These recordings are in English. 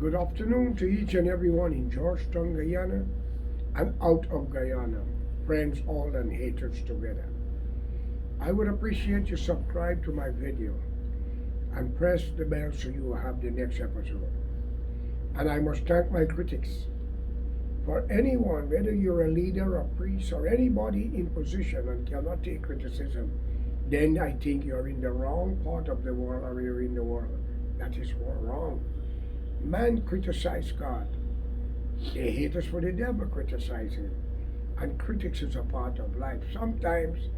Good afternoon to each and everyone in Georgetown, Guyana, and out of Guyana, friends all and haters together. I would appreciate you subscribe to my video and press the bell so you will have the next episode. And I must thank my critics. For anyone, whether you're a leader, a priest, or anybody in position and cannot take criticism, then I think you're in the wrong part of the world or you're in the world. That is wrong. Man criticize God. They hate us for the devil criticizing. And critics is a part of life. Sometimes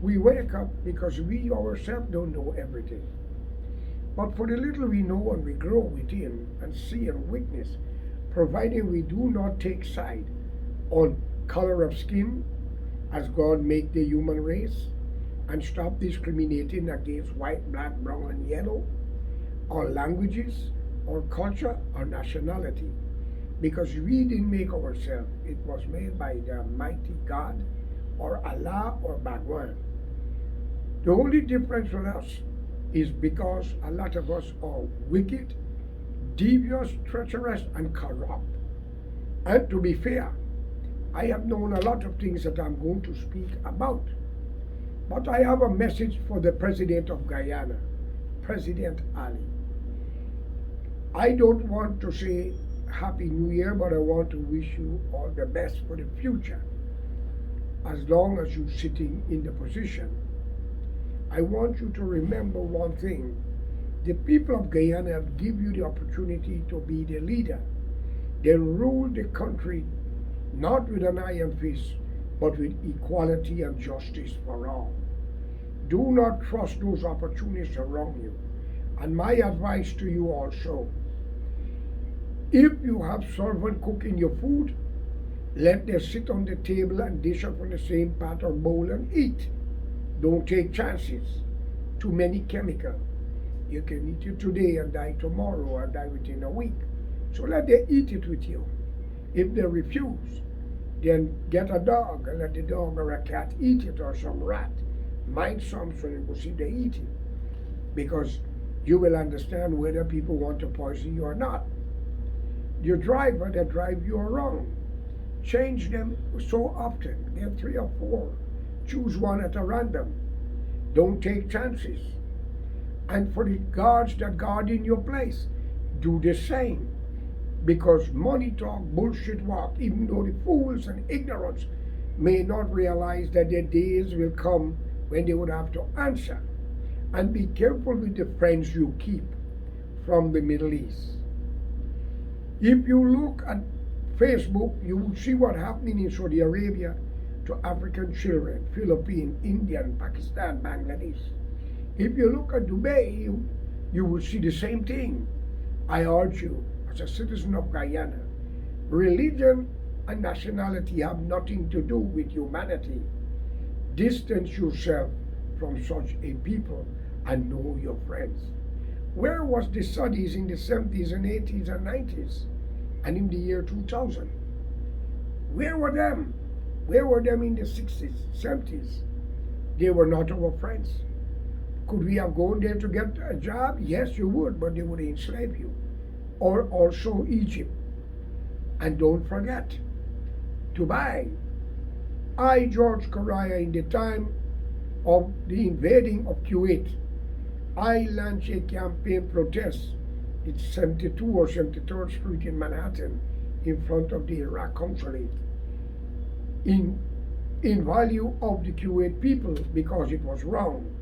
we wake up because we ourselves don't know everything. But for the little we know and we grow within and see and witness, providing we do not take side on color of skin as God make the human race and stop discriminating against white, black, brown, and yellow, or languages, or culture, or nationality. Because we didn't make ourselves. It was made by the mighty God, or Allah, or Bhagwan. The only difference with us is because a lot of us are wicked, devious, treacherous, and corrupt. And to be fair, I have known a lot of things that I'm going to speak about. But I have a message for the President of Guyana, President Ali. I don't want to say Happy New Year, but I want to wish you all the best for the future. As long as you're sitting in the position, I want you to remember one thing. The people of Guyana have given you the opportunity to be the leader. They rule the country not with an iron fist, but with equality and justice for all. Do not trust those opportunities around you. And my advice to you also, if you have servant cooking your food, let them sit on the table and dish up on the same pot or bowl and eat. Don't take chances. Too many chemicals. You can eat it today and die tomorrow or die within a week. So let them eat it with you. If they refuse, then get a dog and let the dog or a cat eat it, or some rat. Mind some so you will see they eat it. Because you will understand whether people want to poison you or not. Your driver that drive you around, change them so often. Get 3 or 4. Choose one at a random. Don't take chances. And for the guards that guard in your place, do the same. Because money talk, bullshit walk, even though the fools and ignorance may not realize that their days will come when they would have to answer. And be careful with the friends you keep from the Middle East. If you look at Facebook, you will see what's happening in Saudi Arabia to African children, Philippines, Indian, Pakistan, Bangladesh. If you look at Dubai, you will see the same thing. I urge you, as a citizen of Guyana, religion and nationality have nothing to do with humanity. Distance yourself from such a people and know your friends. Where was the studies in the 70s and 80s and 90s and in the year 2000? Where were them? Where were them in the 60s, 70s? They were not our friends. Could we have gone there to get a job? Yes, you would, but they would enslave you. Or also Egypt. And don't forget, Dubai. George Correa, in the time of the invading of Kuwait, I launched a campaign protest. It's 72 or 73rd Street in Manhattan, in front of the Iraq consulate, in value of the Kuwait people, because it was wrong.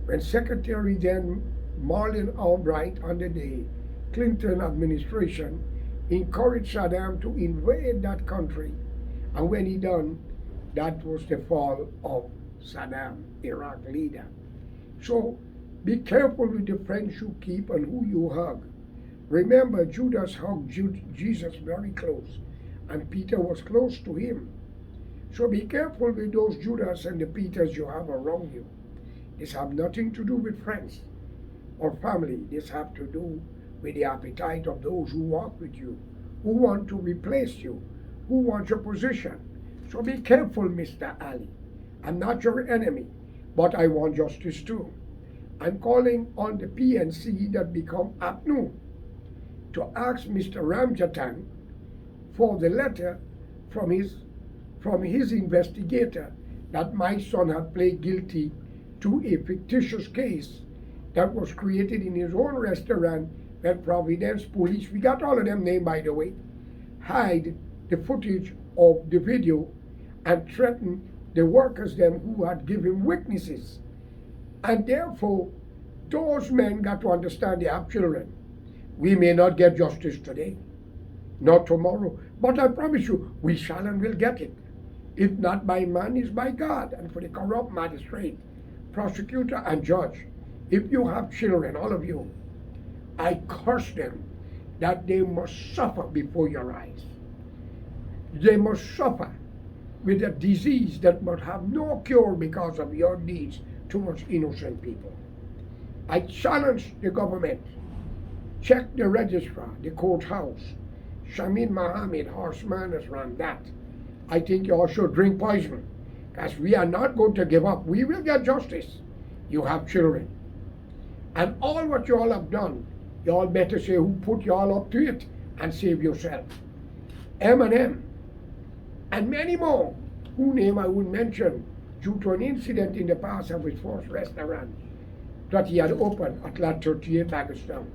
When Secretary then Marlon Albright under the Clinton administration encouraged Saddam to invade that country, and when he done, that was the fall of Saddam, Iraq leader. So be careful with the friends you keep and who you hug. Remember, Judas hugged Jesus very close, and Peter was close to him. So be careful with those Judas and the Peters you have around you. This have nothing to do with friends or family. This have to do with the appetite of those who walk with you, who want to replace you, who want your position. So be careful, Mr. Ali. I'm not your enemy, but I want justice too. I'm calling on the PNC that become APNU to ask Mr. Ramjatan for the letter from his investigator that my son had pled guilty to a fictitious case that was created in his own restaurant when Providence Police, we got all of them named by the way, hide the footage of the video and threaten the workers them who had given witnesses. And therefore, those men got to understand they have children. We may not get justice today, not tomorrow, but I promise you, we shall and will get it. If not by man, is by God. And for the corrupt magistrate, prosecutor, and judge, if you have children, all of you, I curse them that they must suffer before your eyes. They must suffer with a disease that must have no cure because of your deeds towards innocent people. I challenge the government. Check the registrar, the courthouse. Shamim Mohammed, horseman, has run that. I think you all should drink poison, because we are not going to give up. We will get justice. You have children. And all what you all have done, you all better say who put you all up to it and save yourself. M&M and many more, who name I would mention, due to an incident in the past of his first restaurant that he had opened at La 38 Baggstown,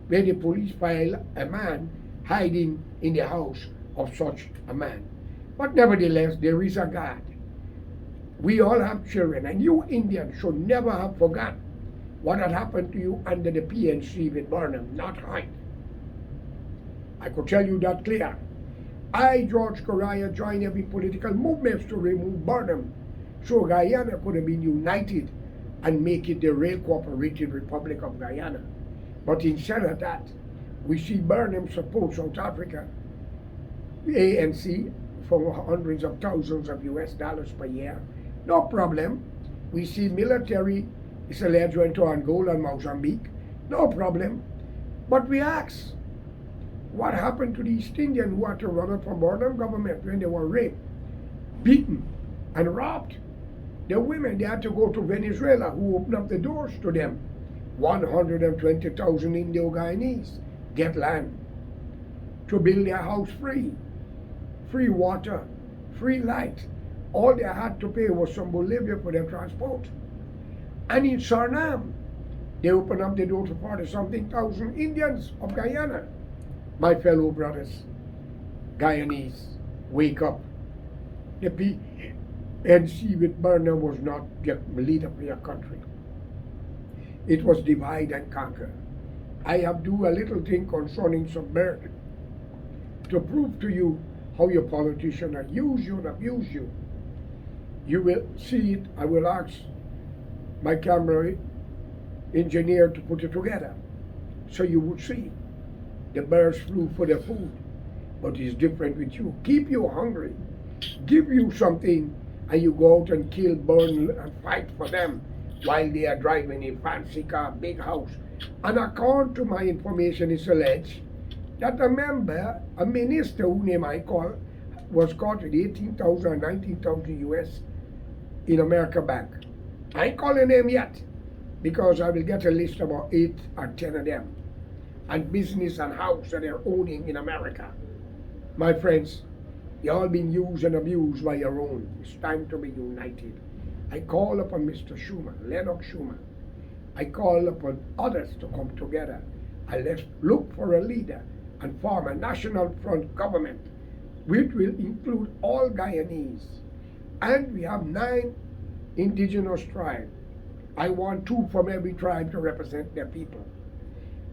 where the police filed a man hiding in the house of such a man. But nevertheless, there is a God. We all have children, and you Indians should never have forgotten what had happened to you under the PNC with Burnham, not Hyde. I could tell you that clear. I, George Correa, joined every political movement to remove Burnham, so Guyana could have been united and make it the real cooperative Republic of Guyana. But instead of that, we see Burnham support South Africa, ANC, for hundreds of thousands of US dollars per year. No problem. We see military is alleged went to Angola and Mozambique. No problem. But we ask, what happened to the East Indians who had to run up from Burnham government when they were raped, beaten, and robbed? The women, they had to go to Venezuela, who opened up the doors to them. 120,000 Indo-Guyanese get land to build their house free. Free water, free light. All they had to pay was some Bolivia for their transport. And in Suriname, they opened up the door to 40-something thousand Indians of Guyana. My fellow brothers, Guyanese, wake up. The PNC with Burnham was not the leader for your country. It was divide and conquer. I have do a little thing concerning some bird to prove to you how your politicians use you and abuse you. You will see it. I will ask my camera engineer to put it together so you would see. The birds flew for their food, but it's different with you. Keep you hungry, give you something, and you go out and kill, burn, and fight for them while they are driving a fancy car, big house. And according to my information, it's alleged that a member, a minister whose name I call, was caught with 18,000 or 19,000 US in America Bank. I ain't calling them yet, because I will get a list about 8 or 10 of them, and business and house that they're owning in America. My friends, you all been used and abused by your own. It's time to be united. I call upon Mr. Schumer, Lennox Schumer. I call upon others to come together and let's look for a leader and form a national front government which will include all Guyanese. And we have 9 indigenous tribes. I want 2 from every tribe to represent their people.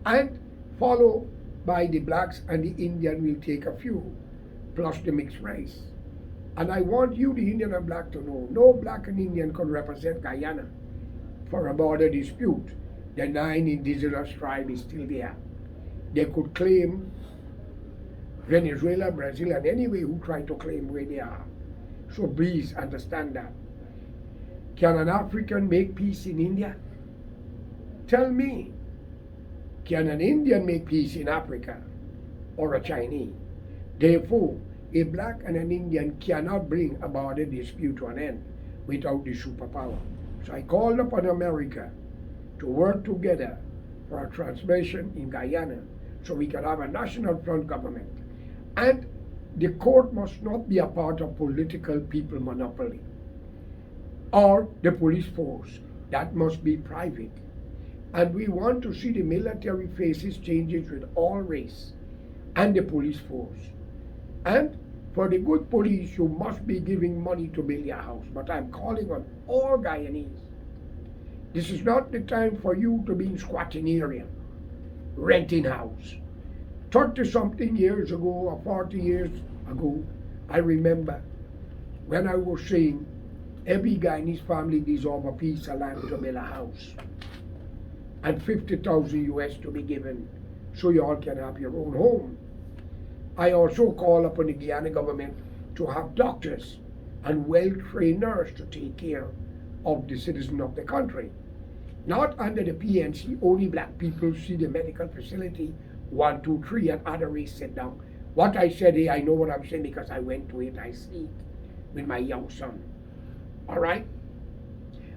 And followed by the blacks and the Indian will take a few, plus the mixed race. And I want you, the Indian and black, to know no black and Indian can represent Guyana for a border dispute. The 9 indigenous tribes is still there. They could claim Venezuela, Brazil, and anyway who try to claim where they are. So please understand that. Can an African make peace in India? Tell me, can an Indian make peace in Africa or a Chinese? Therefore, a black and an Indian cannot bring a border dispute to an end without the superpower. So I called upon America to work together for a transmission in Guyana so we can have a national front government. And the court must not be a part of political people monopoly or the police force. That must be private. And we want to see the military faces changes with all race and the police force. And for the good police, you must be giving money to build your house. But I'm calling on all Guyanese. This is not the time for you to be in squatting area, renting house. 30-something years ago or 40 years ago, I remember when I was saying every Guyanese family deserves a piece of land to build a house and 50,000 US to be given so you all can have your own home. I also call upon the Guyana government to have doctors and well-trained nurses to take care of the citizens of the country. Not under the PNC, only black people see the medical facility 1, 2, 3, and other race sit down. What I said here, I know what I'm saying because I went to it, I see it with my young son. All right?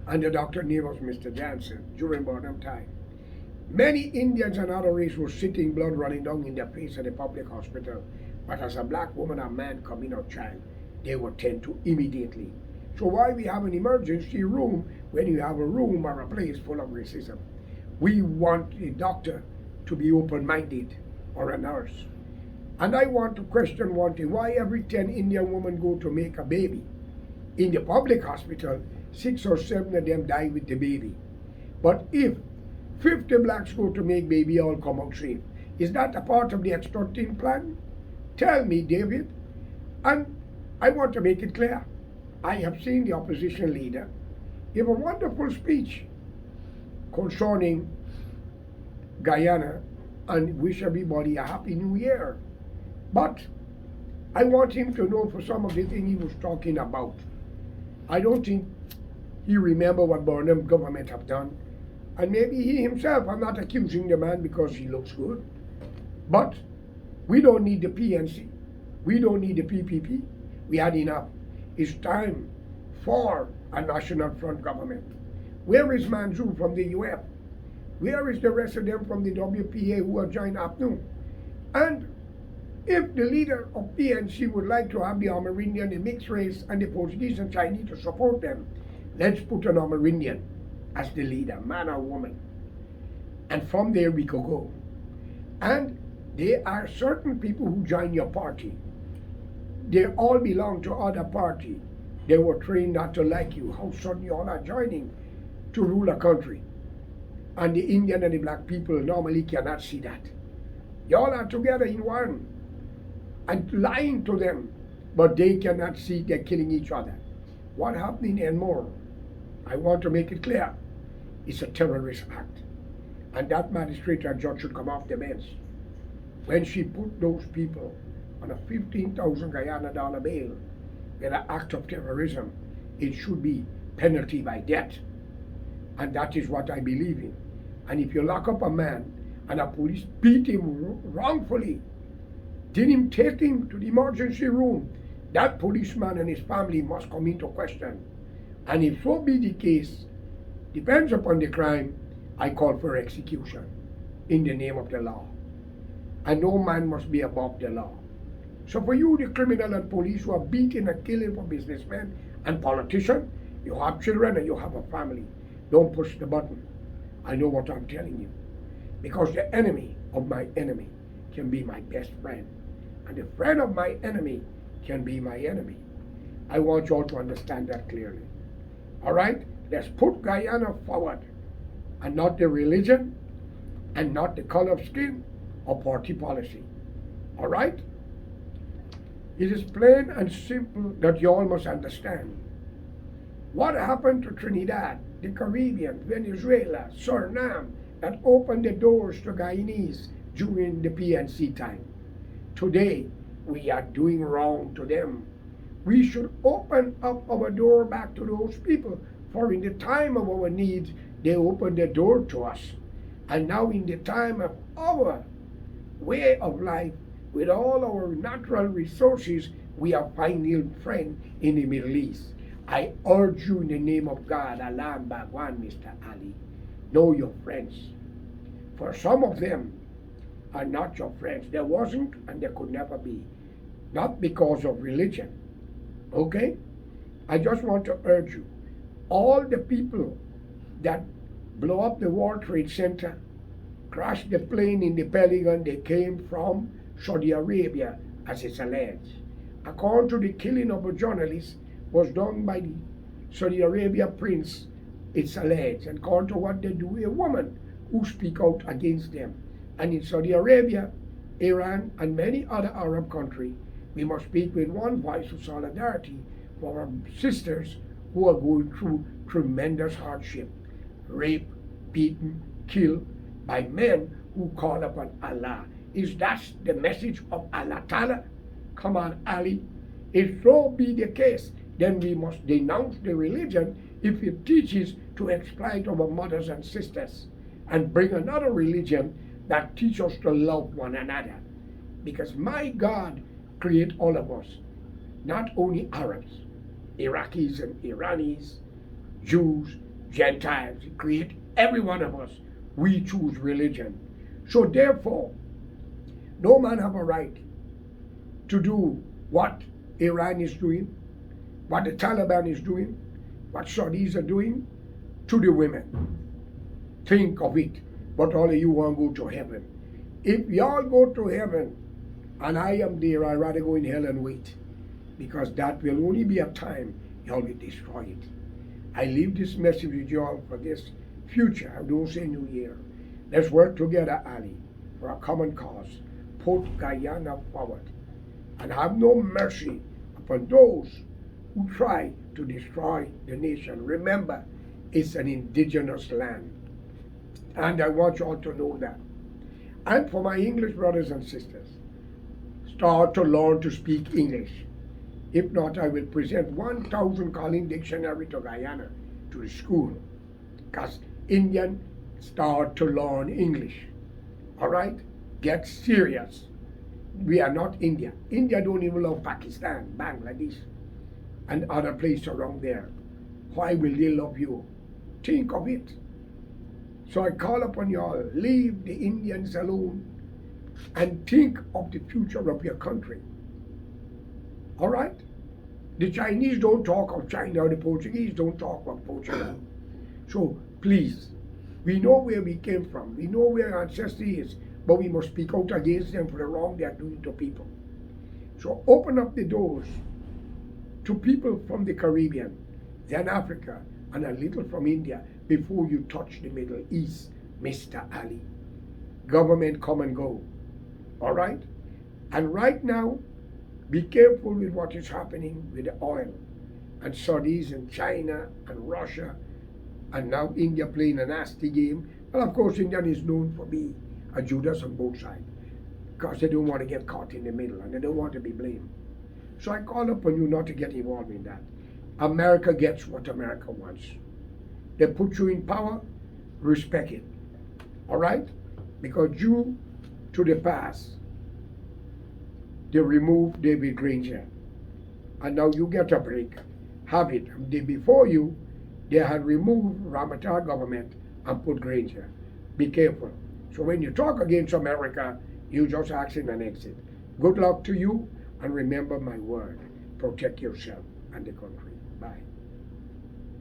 And the doctor name was Mr. Johnson during Burnham time. Many Indians and other races were sitting, blood running down in their face at the public hospital. But as a black woman or man coming or child, they would tend to immediately. So why we have an emergency room when you have a room or a place full of racism? We want a doctor to be open-minded or a nurse. And I want to question one thing. Why every 10 Indian women go to make a baby? In the public hospital, 6 or 7 of them die with the baby. But if 50 blacks go to make baby, all come out safe. Is that a part of the extorting plan? Tell me, David. And I want to make it clear. I have seen the opposition leader give a wonderful speech concerning Guyana and wish everybody a happy new year. But I want him to know for some of the things he was talking about. I don't think he remember what Burnham government have done. And maybe he himself, I'm not accusing the man because he looks good. But we don't need the PNC. We don't need the PPP. We had enough. It's time for a national front government. Where is Manzur from the UF? Where is the rest of them from the WPA who are joined APNU? And if the leader of PNC would like to have the Amerindian, the mixed race, and the Portuguese and Chinese to support them, let's put an Amerindian as the leader, man or woman. And from there we could go. And there are certain people who join your party. They all belong to other party. They were trained not to like you. How sudden you all are joining to rule a country? And the Indian and the black people normally cannot see that. You all are together in one and lying to them, but they cannot see they're killing each other. What happening and more? I want to make it clear. It's a terrorist act. And that magistrate or judge should come off the bench. When she put those people on a 15,000 Guyana dollar bail with an act of terrorism, it should be penalty by death. And that is what I believe in. And if you lock up a man and a police beat him wrongfully, didn't take him to the emergency room, that policeman and his family must come into question. And if so be the case, depends upon the crime, I call for execution in the name of the law. And no man must be above the law. So for you, the criminal and police who are beating and killing for businessmen and politicians, you have children and you have a family. Don't push the button. I know what I'm telling you. Because the enemy of my enemy can be my best friend. And the friend of my enemy can be my enemy. I want you all to understand that clearly. All right? Let's put Guyana forward. And not the religion, and not the color of skin, or party policy. All right? It is plain and simple that you all must understand. What happened to Trinidad, the Caribbean, Venezuela, Suriname, that opened the doors to Guyanese during the PNC time? Today, we are doing wrong to them. We should open up our door back to those people, for in the time of our needs, they opened the door to us. And now in the time of our way of life, with all our natural resources, we are finding friends in the Middle East. I urge you in the name of God, Alam Bhagwan, Mr. Ali, know your friends. For some of them, are not your friends. There wasn't and there could never be. Not because of religion. Okay? I just want to urge you. All the people that blow up the World Trade Center, crashed the plane in the Pentagon, they came from Saudi Arabia, as it's alleged. According to the killing of a journalist was done by the Saudi Arabia prince, it's alleged. And according to what they do, a woman who speak out against them. And in Saudi Arabia, Iran, and many other Arab countries, we must speak with one voice of solidarity for our sisters who are going through tremendous hardship, rape, beaten, killed by men who call upon Allah. Is that the message of Allah Ta'ala? Come on, Ali. If so be the case, then we must denounce the religion if it teaches to exploit our mothers and sisters and bring another religion that teaches us to love one another. Because my God created all of us, not only Arabs, Iraqis and Iranis, Jews, Gentiles. He created every one of us. We choose religion. So therefore, no man have a right to do what Iran is doing, what the Taliban is doing, what Saudis are doing to the women. Think of it. But all of you want to go to heaven. If y'all go to heaven and I am there, I'd rather go in hell and wait. Because that will only be a time y'all will destroy it. I leave this message with y'all for this future. I don't say New Year. Let's work together, Ali, for a common cause. Put Guyana forward. And have no mercy upon those who try to destroy the nation. Remember, it's an indigenous land. And I want you all to know that. And for my English brothers and sisters, start to learn to speak English. If not, I will present 1,000 calling dictionary to Guyana, to the school. Because Indian start to learn English. All right? Get serious. We are not India. India don't even love Pakistan, Bangladesh, and other places around there. Why will they love you? Think of it. So I call upon you all, leave the Indians alone and think of the future of your country. All right? The Chinese don't talk of China, the Portuguese don't talk of Portugal. So please, we know where we came from, we know where our ancestry is, but we must speak out against them for the wrong they are doing to people. So open up the doors to people from the Caribbean, then Africa, and a little from India before you touch the Middle East, Mr. Ali. Government come and go. All right? And right now, be careful with what is happening with the oil. And Saudis and China and Russia, and now India playing a nasty game. And of course, India is known for being a Judas on both sides, because they don't want to get caught in the middle and they don't want to be blamed. So I call upon you not to get involved in that. America gets what America wants. They put you in power, respect it. All right? Because due to the past, they removed David Granger. And now you get a break. Have it. The day before you, they had removed Ramata government and put Granger. Be careful. So when you talk against America, you just action and exit. Good luck to you, and remember my word. Protect yourself and the country.